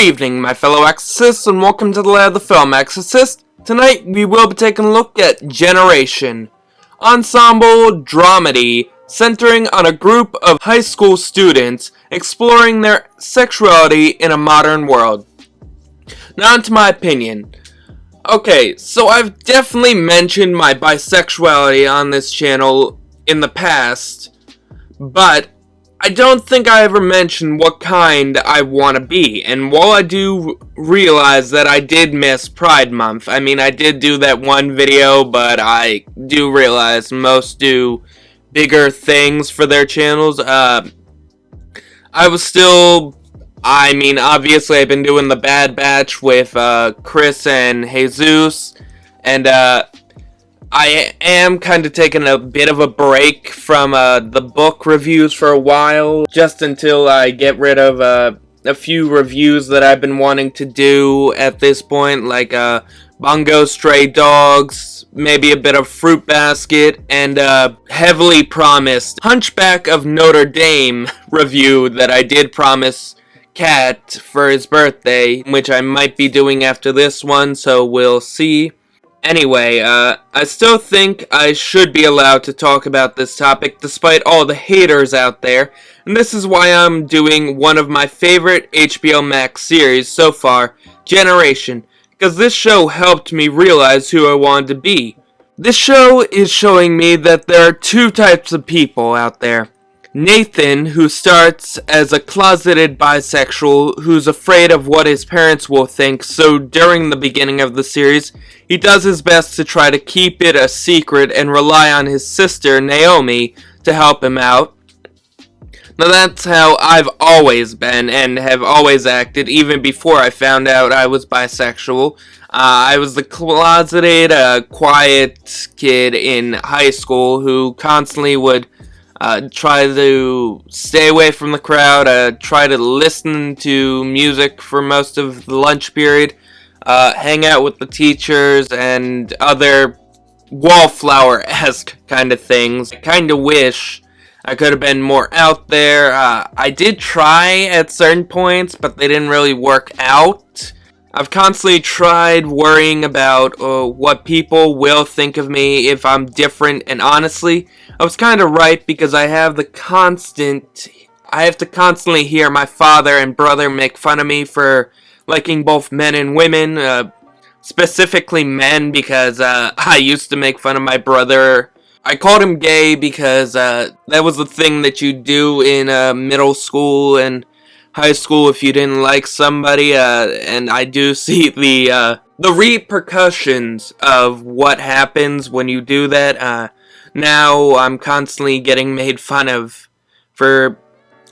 evening, my fellow exorcists, and welcome to the Lab of the Film Exorcist. Tonight, we will be taking a look at Generation, ensemble dramedy centering on a group of high school students exploring their sexuality in a modern world. Now, onto my opinion. Okay, so I've definitely mentioned my bisexuality on this channel in the past, but I don't think I ever mentioned what kind I want to be, and while I do realize that I did miss Pride Month, I mean, I did do that one video, but I do realize most do bigger things for their channels. I was still, obviously I've been doing the Bad Batch with Chris and Jesus, and I am kind of taking a bit of a break from the book reviews for a while, just until I get rid of a few reviews that I've been wanting to do at this point, like Bongo Stray Dogs, maybe a bit of Fruit Basket, and heavily promised Hunchback of Notre Dame review that I did promise Kat for his birthday, which I might be doing after this one, so we'll see. Anyway, I still think I should be allowed to talk about this topic despite all the haters out there, and this is why I'm doing one of my favorite HBO Max series so far, Generation, because this show helped me realize who I wanted to be. This show is showing me that there are two types of people out there. Nathan, who starts as a closeted bisexual who's afraid of what his parents will think, so during the beginning of the series, he does his best to try to keep it a secret and rely on his sister, Naomi, to help him out. Now that's how I've always been and have always acted, even before I found out I was bisexual. I was the closeted, quiet kid in high school who constantly would try to stay away from the crowd, try to listen to music for most of the lunch period, hang out with the teachers, and other wallflower-esque kind of things. I kind of wish I could have been more out there. I did try at certain points, but they didn't really work out. I've constantly tried worrying about what people will think of me if I'm different, and honestly, I was kind of right because I have to constantly hear my father and brother make fun of me for liking both men and women, specifically men, because I used to make fun of my brother. I called him gay because that was the thing that you do in middle school and high school if you didn't like somebody, and I do see the repercussions of what happens when you do that. Now I'm constantly getting made fun of for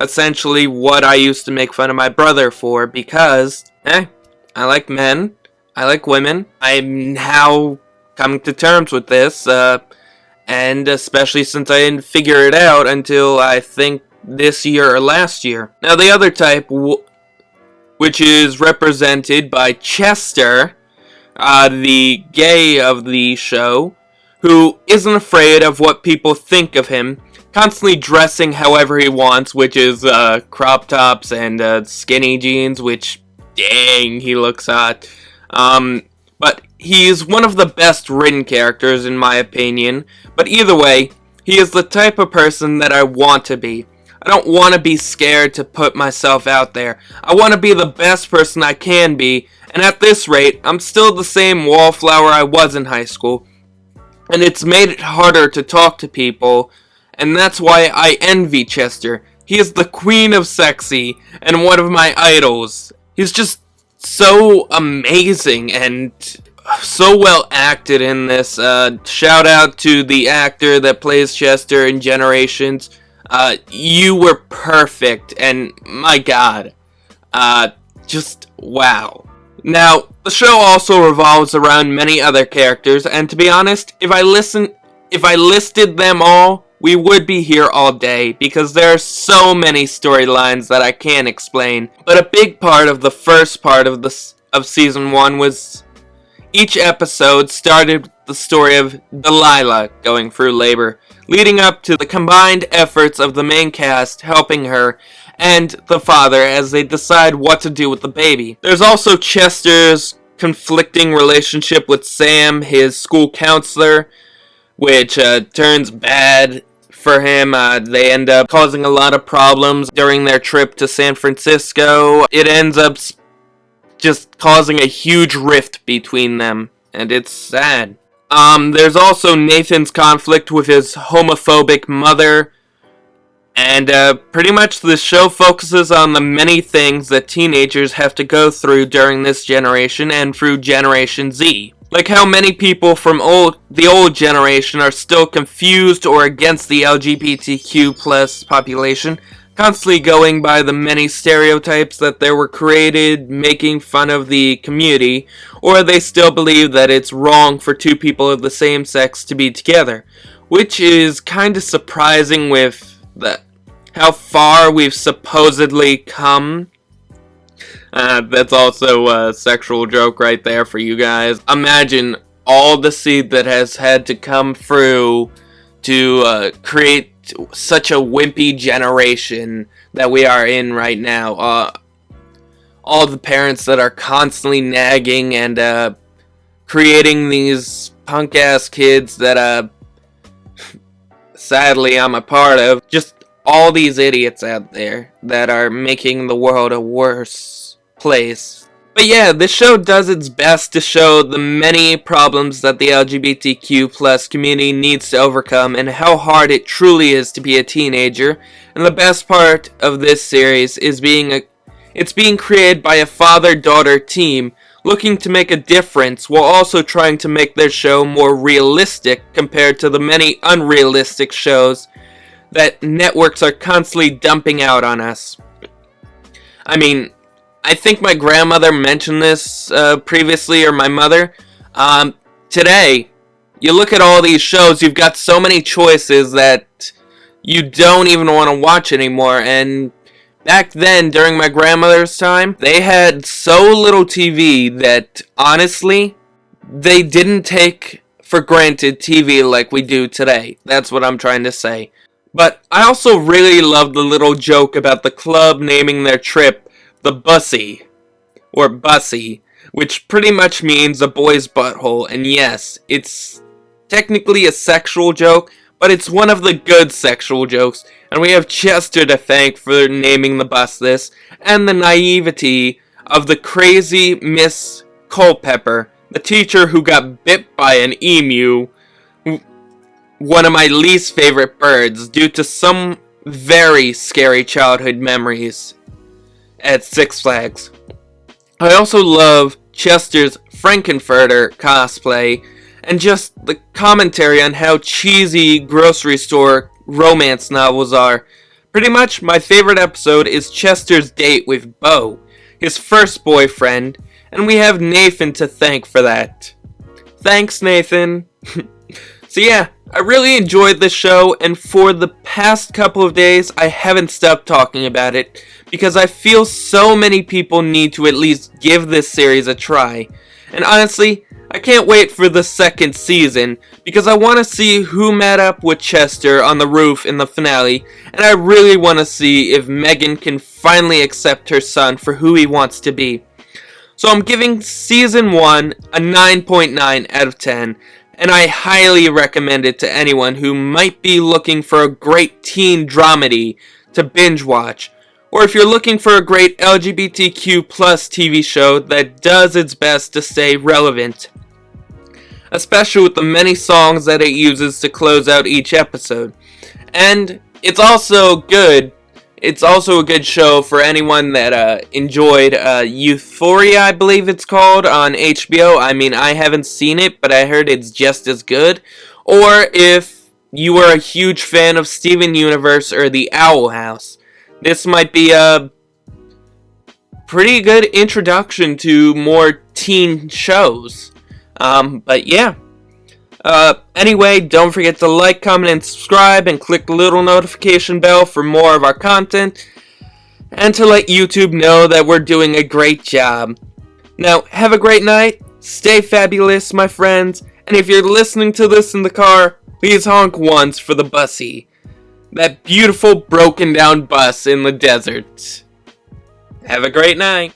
essentially what I used to make fun of my brother for, because, I like men, I like women. I'm now coming to terms with this, and especially since I didn't figure it out until I think this year or last year. Now the other type, which is represented by Chester, the gay of the show, who isn't afraid of what people think of him, constantly dressing however he wants, which is crop tops and skinny jeans, which, dang, he looks hot. But he's one of the best written characters in my opinion, but either way, he is the type of person that I want to be. I don't want to be scared to put myself out there. I want to be the best person I can be, and at this rate, I'm still the same wallflower I was in high school. And it's made it harder to talk to people, and that's why I envy Chester. He is the queen of sexy, and one of my idols. He's just so amazing, and so well acted in this. Shout out to the actor that plays Chester in Generations. You were perfect, and my god. Just wow. Now, the show also revolves around many other characters, and to be honest, if I listed them all, we would be here all day, because there are so many storylines that I can't explain. But a big part of the first part of Season 1 was each episode started with the story of Delilah going through labor, leading up to the combined efforts of the main cast helping her, and the father as they decide what to do with the baby. There's also Chester's conflicting relationship with Sam, his school counselor, which turns bad for him. They end up causing a lot of problems during their trip to San Francisco. It ends up just causing a huge rift between them, and it's sad. There's also Nathan's conflict with his homophobic mother, and pretty much the show focuses on the many things that teenagers have to go through during this generation and through Generation Z. Like how many people from the old generation are still confused or against the LGBTQ plus population, constantly going by the many stereotypes that they were created, making fun of the community, or they still believe that it's wrong for two people of the same sex to be together, which is kind of surprising with how far we've supposedly come. That's also a sexual joke right there for you guys. Imagine all the seed that has had to come through to create such a wimpy generation that we are in right now. All the parents that are constantly nagging and creating these punk-ass kids that sadly I'm a part of. Just all these idiots out there that are making the world a worse place. But yeah, this show does its best to show the many problems that the LGBTQ plus community needs to overcome and how hard it truly is to be a teenager. And the best part of this series is it's being created by a father-daughter team looking to make a difference while also trying to make their show more realistic compared to the many unrealistic shows that networks are constantly dumping out on us. I mean, I think my grandmother mentioned this previously, or my mother. Today, you look at all these shows, you've got so many choices that you don't even want to watch anymore. And back then, during my grandmother's time, they had so little TV that, honestly, they didn't take for granted TV like we do today. That's what I'm trying to say. But I also really love the little joke about the club naming their trip the Bussy, or Bussy, which pretty much means a boy's butthole. And yes, it's technically a sexual joke, but it's one of the good sexual jokes, and we have Chester to thank for naming the bus this, and the naivety of the crazy Miss Culpepper, the teacher who got bit by an emu, one of my least favorite birds, due to some very scary childhood memories at Six Flags. I also love Chester's Frankenfurter cosplay, and just the commentary on how cheesy grocery store romance novels are. Pretty much my favorite episode is Chester's date with Beau, his first boyfriend, and we have Nathan to thank for that. Thanks, Nathan. So yeah, I really enjoyed this show, and for the past couple of days, I haven't stopped talking about it, because I feel so many people need to at least give this series a try. And honestly, I can't wait for the second season, because I want to see who met up with Chester on the roof in the finale, and I really want to see if Megan can finally accept her son for who he wants to be. So I'm giving Season 1 a 9.9 out of 10, and I highly recommend it to anyone who might be looking for a great teen dramedy to binge watch, or if you're looking for a great LGBTQ plus TV show that does its best to stay relevant, especially with the many songs that it uses to close out each episode. And it's also good. It's also a good show for anyone that enjoyed Euphoria, I believe it's called, on HBO. I mean, I haven't seen it, but I heard it's just as good. Or if you are a huge fan of Steven Universe or The Owl House, this might be a pretty good introduction to more teen shows. But yeah. Anyway, don't forget to like, comment, and subscribe, and click the little notification bell for more of our content, and to let YouTube know that we're doing a great job. Now, have a great night, stay fabulous, my friends, and if you're listening to this in the car, please honk once for the Bussy. that beautiful broken down bus in the desert. Have a great night.